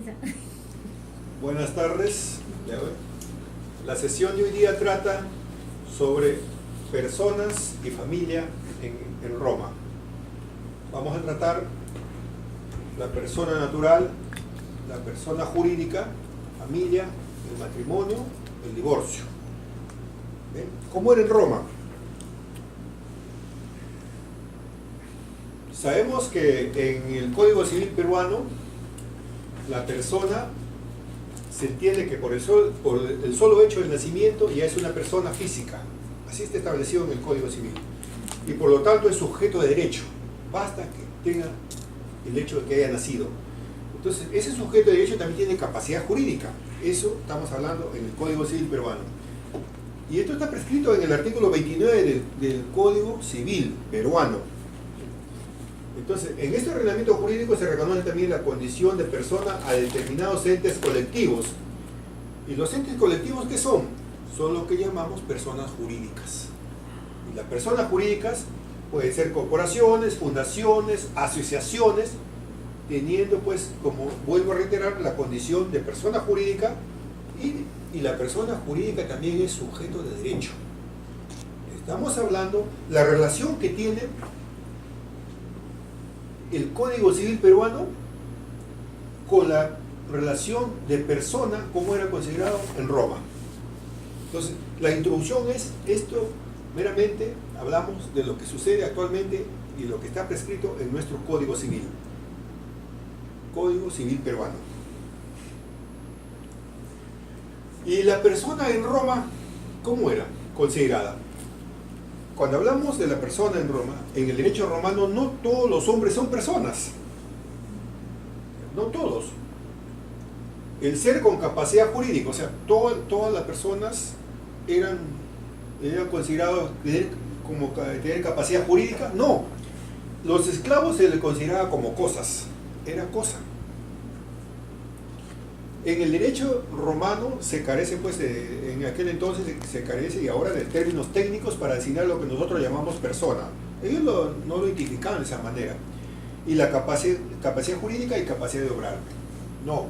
Isa. Buenas tardes. La sesión de hoy día trata sobre personas y familia en Roma. Vamos a tratar la persona natural, la persona jurídica, familia, el matrimonio, el divorcio. ¿Ven? ¿Cómo era en Roma? Sabemos que en el Código Civil peruano la persona se entiende que por el solo hecho del nacimiento ya es una persona física. Así está establecido en el Código Civil. Y por lo tanto es sujeto de derecho. Basta que tenga el hecho de que haya nacido. Entonces, ese sujeto de derecho también tiene capacidad jurídica. Eso estamos hablando en el Código Civil peruano. Y esto está prescrito en el artículo 29 del Código Civil peruano. Entonces, en este ordenamiento jurídico se reconoce también la condición de persona a determinados entes colectivos. ¿Y los entes colectivos qué son? Son lo que llamamos personas jurídicas. Y las personas jurídicas pueden ser corporaciones, fundaciones, asociaciones, teniendo pues, como vuelvo a reiterar, la condición de persona jurídica y la persona jurídica también es sujeto de derecho. Estamos hablando la relación que tiene el Código Civil peruano con la relación de persona como era considerado en Roma. Entonces, la introducción es esto, meramente hablamos de lo que sucede actualmente y lo que está prescrito en nuestro Código Civil. Código Civil peruano. Y la persona en Roma, ¿cómo era considerada? Cuando hablamos de la persona en Roma, en el derecho romano no todos los hombres son personas. No todos. El ser con capacidad jurídica, o sea, todas las personas eran considerados como tener capacidad jurídica. No. Los esclavos se les consideraba como cosas. Era cosa. En el derecho romano se carece, pues, en aquel entonces se carece y ahora de términos técnicos para designar lo que nosotros llamamos persona. Ellos no lo identificaban de esa manera. Y la capacidad jurídica y capacidad de obrar. No.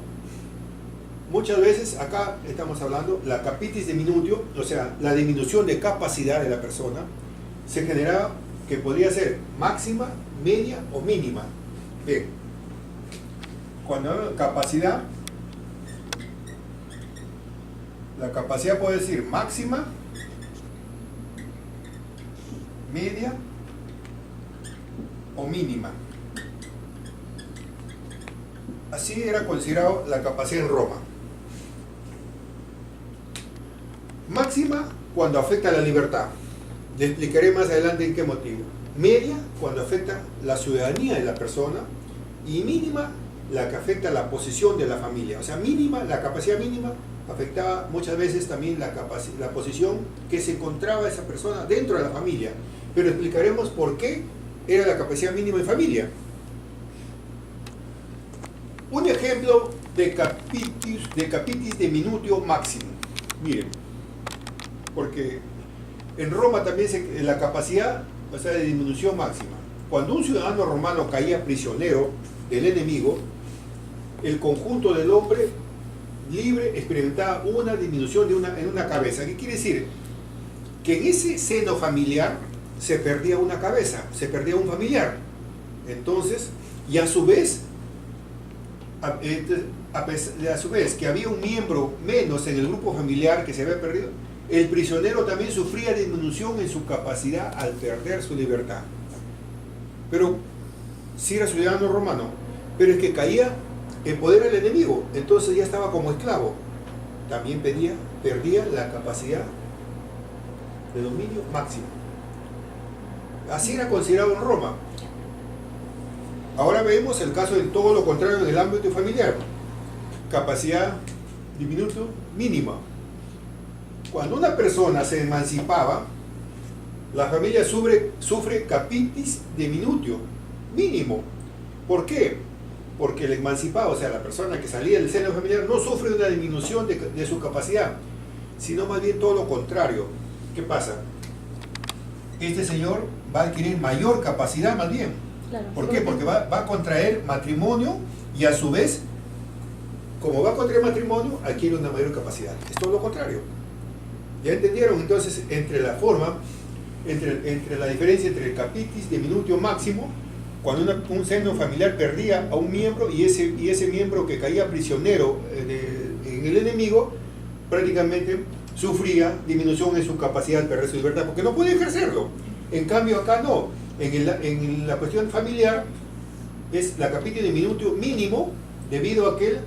Muchas veces acá estamos hablando la capitis diminutio, o sea, la disminución de capacidad de la persona, se generaba que podría ser máxima, media o mínima. Bien. Cuando hablo de capacidad, la capacidad puede decir máxima, media o mínima. Así era considerado la capacidad en Roma. Máxima cuando afecta a la libertad. Le explicaré más adelante en qué motivo. Media cuando afecta la ciudadanía de la persona. Y mínima la que afecta la posición de la familia. O sea, mínima, la capacidad mínima afectaba muchas veces también la posición que se encontraba esa persona dentro de la familia. Pero explicaremos por qué era la capacidad mínima en familia. Un ejemplo de capitis diminutio máximo. Miren, porque en Roma también la capacidad, o sea, de disminución máxima. Cuando un ciudadano romano caía prisionero del enemigo, el conjunto del hombre libre experimentaba una disminución en una cabeza. ¿Qué quiere decir? Que en ese seno familiar se perdía una cabeza, se perdía un familiar. Entonces, y a su vez que había un miembro menos en el grupo familiar que se había perdido, el prisionero también sufría disminución en su capacidad al perder su libertad. Pero si era ciudadano romano, pero es que caía en poder del enemigo, entonces ya estaba como esclavo, también perdía la capacidad de dominio máximo. Así era considerado en Roma. Ahora vemos el caso de todo lo contrario en el ámbito familiar. Capacidad diminuto mínima. Cuando una persona se emancipaba, la familia sufre capitis diminutio mínimo. ¿Por qué? Porque el emancipado, o sea, la persona que salía del seno familiar, no sufre una disminución de su capacidad, sino más bien todo lo contrario. ¿Qué pasa? Este señor va a adquirir mayor capacidad más bien. Claro. ¿Por qué? Porque va a contraer matrimonio y a su vez como va contra el matrimonio, adquiere una mayor capacidad. Es todo lo contrario. ¿Ya entendieron? Entonces, entre la forma, entre la diferencia entre el capitis diminutio máximo, cuando un seno familiar perdía a un miembro y ese miembro que caía prisionero en el enemigo, prácticamente sufría disminución en su capacidad de perder su libertad, porque no puede ejercerlo. En cambio acá no. En la cuestión familiar es la capitis diminutio mínimo, debido a que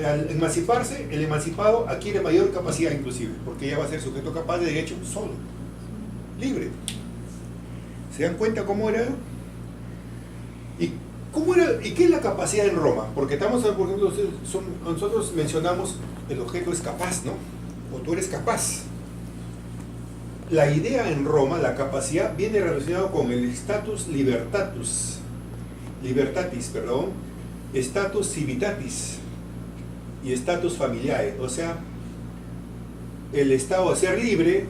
al emanciparse, el emancipado adquiere mayor capacidad inclusive, porque ya va a ser sujeto capaz de derecho solo, libre. ¿Se dan cuenta cómo era? ¿Y qué es la capacidad en Roma? Porque estamos, por ejemplo, nosotros mencionamos el objeto es capaz, ¿no? O tú eres capaz. La idea en Roma, la capacidad, viene relacionado con el status libertatis, status civitatis y status familiae, o sea, el estado de ser libre,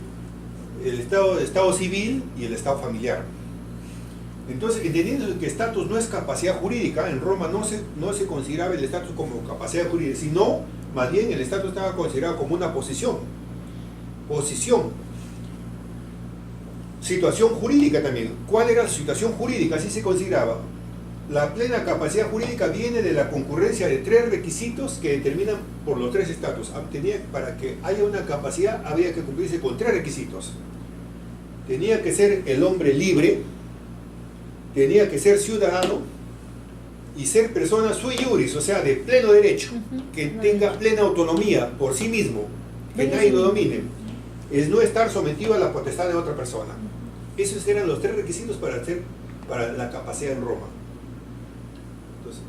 el estado civil y el estado familiar. Entonces, entendiendo que estatus no es capacidad jurídica, en Roma no se consideraba el estatus como capacidad jurídica, sino más bien el estatus estaba considerado como una posición. Situación jurídica también. ¿Cuál era la situación jurídica? Así se consideraba. La plena capacidad jurídica viene de la concurrencia de 3 requisitos que determinan por los 3 estatus. Para que haya una capacidad había que cumplirse con 3 requisitos. Tenía que ser el hombre libre, tenía que ser ciudadano y ser persona sui juris, o sea, de pleno derecho, que tenga plena autonomía por sí mismo, que nadie lo domine. Es no estar sometido a la potestad de otra persona. Esos eran los 3 requisitos para la capacidad en Roma. Entonces,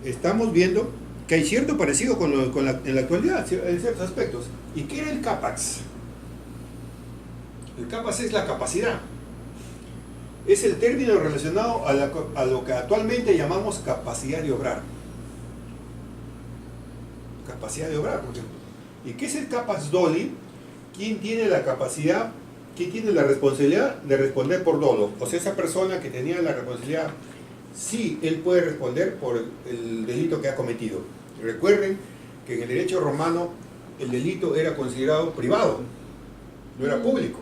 estamos viendo que hay cierto parecido en la actualidad, en ciertos aspectos. ¿Y qué era el capax? El capax es la capacidad. Es el término relacionado a lo que actualmente llamamos capacidad de obrar. Capacidad de obrar, por ejemplo. ¿Y qué es el capax doli? ¿Quién tiene la capacidad, quién tiene la responsabilidad de responder por dolo? O sea, esa persona que tenía la responsabilidad, sí, él puede responder por el delito que ha cometido. Recuerden que en el derecho romano el delito era considerado privado, no era público.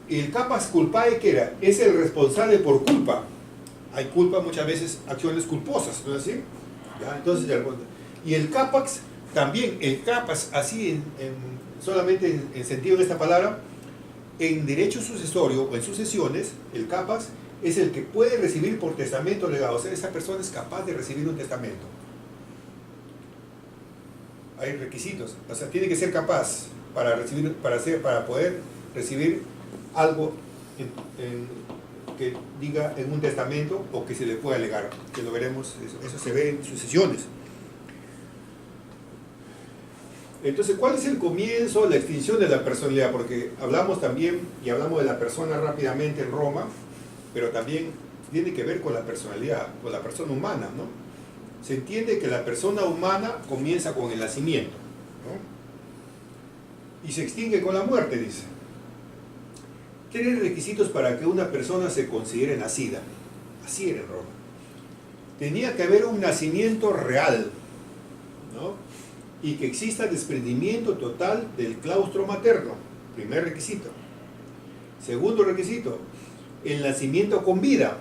El capax culpae, ¿qué era? Es el responsable por culpa. Hay culpa muchas veces, acciones culposas, ¿no es así? ¿Ya? Entonces, y el capax, también el capax, así solamente en sentido de esta palabra, en derecho sucesorio o en sucesiones, el capax es el que puede recibir por testamento legado. O sea, esa persona es capaz de recibir un testamento. Hay requisitos, o sea, tiene que ser capaz para poder recibir algo que diga en un testamento o que se le pueda legar, que lo veremos, eso se ve en sucesiones. Entonces, ¿cuál es el comienzo, la extinción de la personalidad? Porque hablamos también, y hablamos de la persona rápidamente en Roma, pero también tiene que ver con la personalidad, con la persona humana, ¿no? Se entiende que la persona humana comienza con el nacimiento, ¿no? Y se extingue con la muerte, dice. 3 requisitos para que una persona se considere nacida. Así era en Roma. Tenía que haber un nacimiento real, ¿no? Y que exista desprendimiento total del claustro materno. Primer requisito. Segundo requisito, el nacimiento con vida,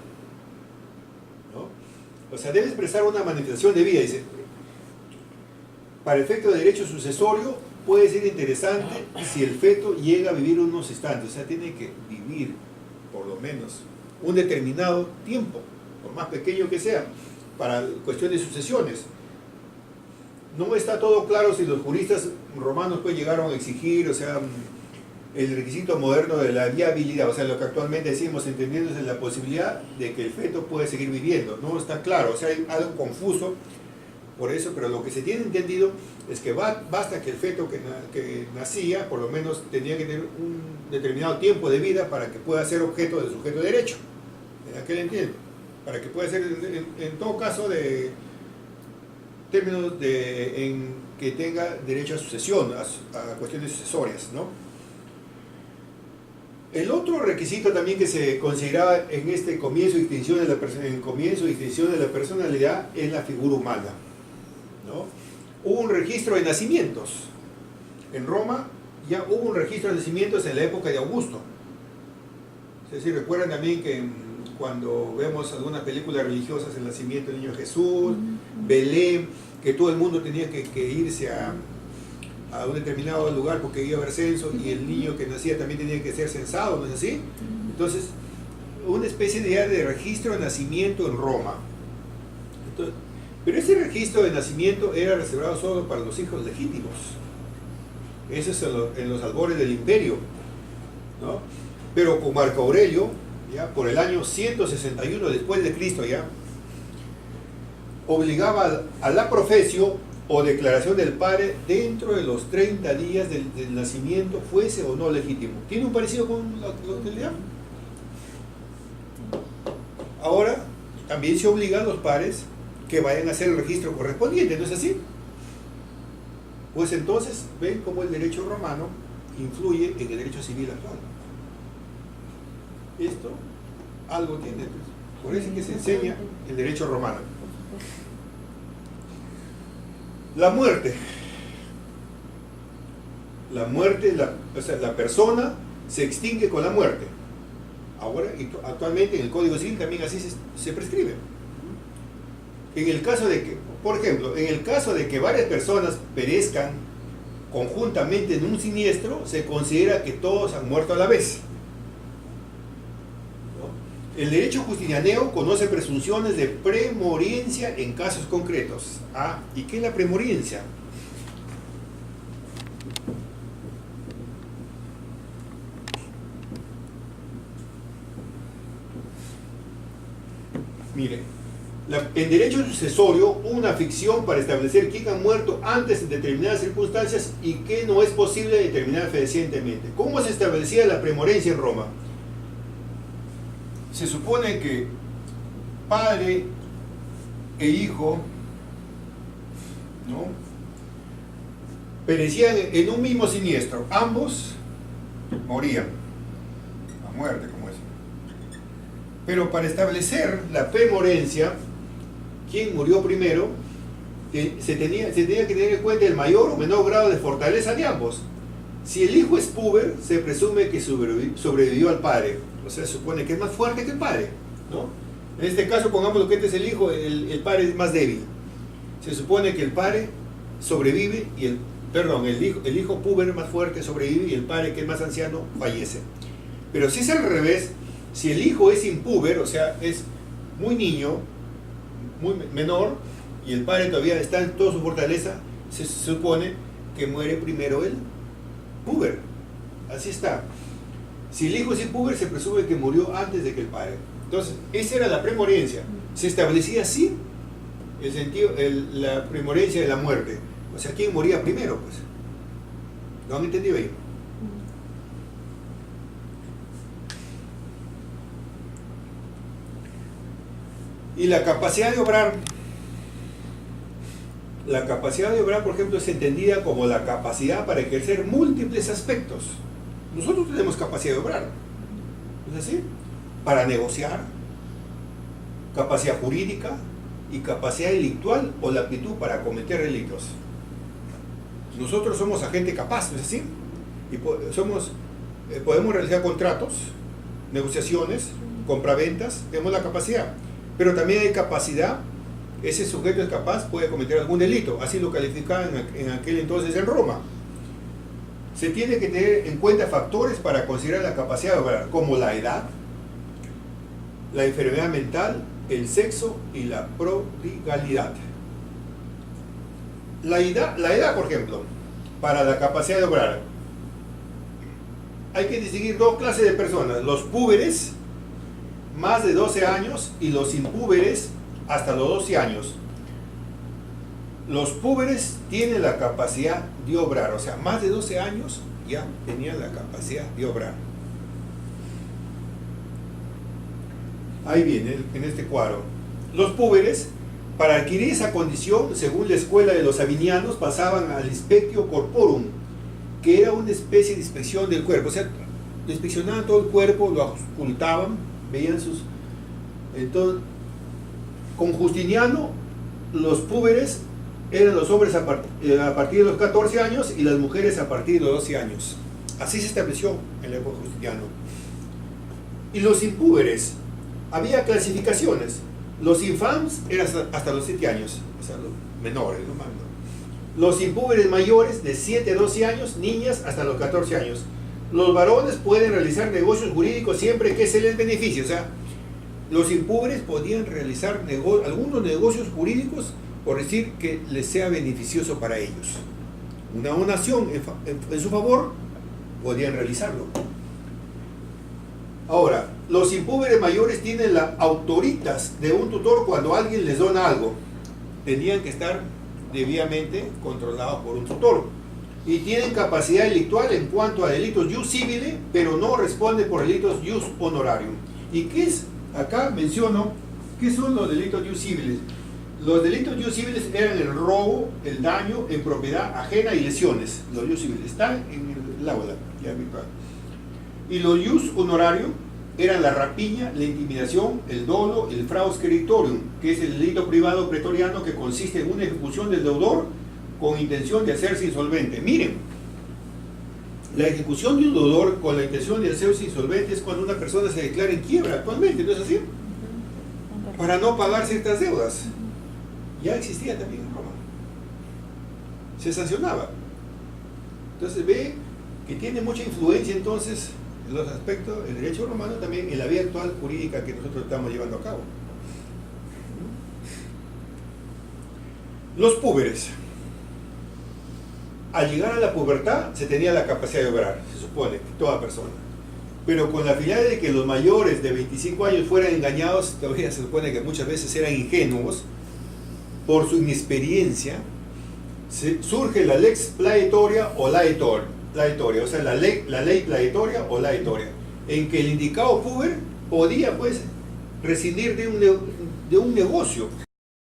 ¿no? O sea, debe expresar una manifestación de vida. Dice, para efecto de derecho sucesorio puede ser interesante si el feto llega a vivir unos instantes. O sea, tiene que vivir por lo menos un determinado tiempo, por más pequeño que sea, para cuestión de sucesiones. No está todo claro si los juristas romanos pues llegaron a exigir, o sea, el requisito moderno de la viabilidad, o sea, lo que actualmente decimos, entendiéndose la posibilidad de que el feto puede seguir viviendo. No está claro, o sea, hay algo confuso por eso, pero lo que se tiene entendido es que basta que el feto que nacía, por lo menos tenía que tener un determinado tiempo de vida para que pueda ser objeto de sujeto de derecho. ¿A qué le entiendo? Para que pueda ser, en todo caso, de términos en que tenga derecho a sucesión, a cuestiones sucesorias, ¿no? El otro requisito también que se consideraba en este comienzo y extinción de la personalidad es la figura humana. ¿no? Hubo un registro de nacimientos. En Roma ya hubo un registro de nacimientos en la época de Augusto. No sé si recuerdan también que cuando vemos algunas películas religiosas, el nacimiento del niño Jesús, Belén, que todo el mundo tenía que irse a un determinado lugar porque iba a haber censo, y el niño que nacía también tenía que ser censado, ¿no es así? Entonces, una especie de registro de nacimiento en Roma. Entonces, pero ese registro de nacimiento era reservado solo para los hijos legítimos. Eso es en los albores del imperio, ¿no? Pero con Marco Aurelio, ya por el año 161 después de Cristo, ya obligaba a la profesio o declaración del padre dentro de los 30 días del nacimiento, fuese o no legítimo. ¿Tiene un parecido con lo que le llaman? Ahora también se obliga a los padres que vayan a hacer el registro correspondiente, ¿no es así? Pues entonces ven cómo el derecho romano influye en el derecho civil actual. Esto algo tiene, pues. Por eso es que se enseña el derecho romano. La muerte. La muerte, o sea, la persona se extingue con la muerte. Ahora, actualmente en el Código Civil también así se prescribe. En el caso de que, por ejemplo, en el caso de que varias personas perezcan conjuntamente en un siniestro, se considera que todos han muerto a la vez. ¿No? El derecho justinianeo conoce presunciones de premoriencia en casos concretos. Ah, ¿y qué es la premoriencia? Mire, en derecho sucesorio, una ficción para establecer quién ha muerto antes en determinadas circunstancias y que no es posible determinar fehacientemente. ¿Cómo se establecía la premorencia en Roma? Se supone que padre e hijo, ¿no?, perecían en un mismo siniestro. Ambos morían a muerte, como es. Pero para establecer la premorencia, quién murió primero, se tenía que tener en cuenta el mayor o menor grado de fortaleza de ambos. Si el hijo es puber, se presume que sobrevivió al padre. O sea, se supone que es más fuerte que el padre, ¿no? En este caso, pongamos lo que este es el hijo, el padre es más débil. Se supone que el padre sobrevive y el hijo puber más fuerte sobrevive y el padre, que es más anciano, fallece. Pero si es al revés, si el hijo es impuber, o sea, es muy niño, muy menor, y el padre todavía está en toda su fortaleza, se supone que muere primero el puber. Así está. Si el hijo es impuber, se presume que murió antes de que el padre. Entonces, esa era la premorencia. Se establecía así el sentido, la premorencia de la muerte. O sea, ¿quién moría primero? Pues, ¿lo han entendido ahí? Y la capacidad de obrar. La capacidad de obrar, por ejemplo, es entendida como la capacidad para ejercer múltiples aspectos. Nosotros tenemos capacidad de obrar, ¿no es así? Para negociar, capacidad jurídica y capacidad delictual o la aptitud para cometer delitos. Nosotros somos agente capaz, ¿no es así? Y podemos realizar contratos, negociaciones, compraventas, tenemos la capacidad. Pero también hay capacidad, ese sujeto es capaz, puede cometer algún delito, así lo calificaban en aquel entonces en Roma. Se tiene que tener en cuenta factores para considerar la capacidad de obrar, como la edad, la enfermedad mental, el sexo y la prodigalidad. La edad, por ejemplo, para la capacidad de obrar, hay que distinguir dos clases de personas: los púberes, más de 12 años, y los impúberes, hasta los 12 años. Los púberes tienen la capacidad de obrar, o sea, más de 12 años ya tenían la capacidad de obrar. Ahí viene, en este cuadro. Los púberes, para adquirir esa condición, según la escuela de los sabinianos, pasaban al inspectio corporum, que era una especie de inspección del cuerpo. O sea, inspeccionaban todo el cuerpo, lo auscultaban, veían sus... Entonces, con Justiniano, los púberes eran los hombres a partir de los 14 años y las mujeres a partir de los 12 años. Así se estableció en la época de Justiniano. Y los impúberes, había clasificaciones. Los infams eran hasta los 7 años, o sea, los menores, ¿no? Los impúberes mayores de 7 a 12 años, niñas hasta los 14 años. Los varones pueden realizar negocios jurídicos siempre que se les beneficie. O sea, los impúberes podían realizar algunos negocios jurídicos por decir que les sea beneficioso para ellos. Una donación en su favor, podían realizarlo. Ahora, los impúberes mayores tienen las autoritas de un tutor cuando alguien les dona algo. Tenían que estar debidamente controlados por un tutor. Y tienen capacidad delictual en cuanto a delitos jus civile, pero no responden por delitos jus honorarium. ¿Y qué es? Acá menciono, ¿qué son los delitos jus civiles? Los delitos jus civiles eran el robo, el daño en propiedad ajena y lesiones. Los jus civiles están en el aula, ya virtual. Y los jus honorarium eran la rapiña, la intimidación, el dolo, el fraus creditorium, que es el delito privado pretoriano que consiste en una ejecución del deudor con intención de hacerse insolvente. Miren, la ejecución de un deudor con la intención de hacerse insolvente es cuando una persona se declara en quiebra actualmente, ¿no es así? Para no pagar ciertas deudas. Ya existía también en Roma. Se sancionaba. Entonces ve que tiene mucha influencia entonces en los aspectos, el derecho romano también en la vida actual jurídica que nosotros estamos llevando a cabo. Los púberes. Al llegar a la pubertad se tenía la capacidad de obrar, se supone, toda persona. Pero con la finalidad de que los mayores de 25 años fueran engañados, todavía se supone que muchas veces eran ingenuos, por su inexperiencia, surge la lex plaetoria o laetoria, o sea, la ley plaetoria o laetoria, en que el indicado puber podía pues rescindir de un negocio.